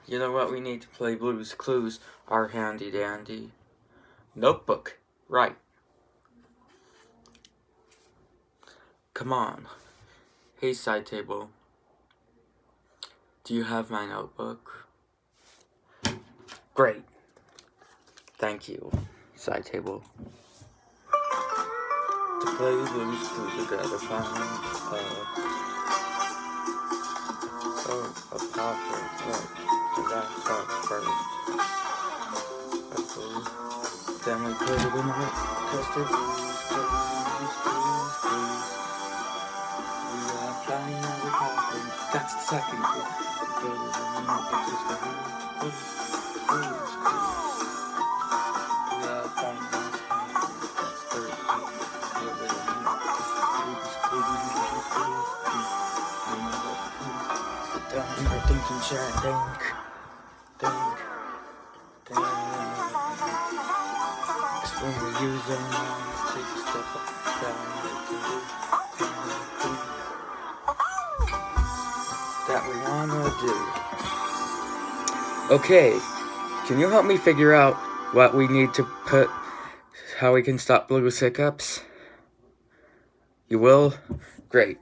You know what we need to play Blue's Clues? Our handy dandy notebook. Right. Come on. Hey, side table. Do you have my notebook? Great. Thank you, side table. To play Blue's Clues, we gotta find a popper. Right. That's up first. Okay. Then we put it in the custard. Please. We are flying out the popper. That's the second clue. Put it in the notebook, just a Blue's Clues. We are flying out the popper. That's third clue. Put it in the notebook, just a Blue's Clues. Sit down and start thinking, chat, think. When we use our minds, take a step up, down, we can do anything that we wanna do. Okay, can you help me figure out what we need to put, how we can stop Blue's hiccups? You will? Great.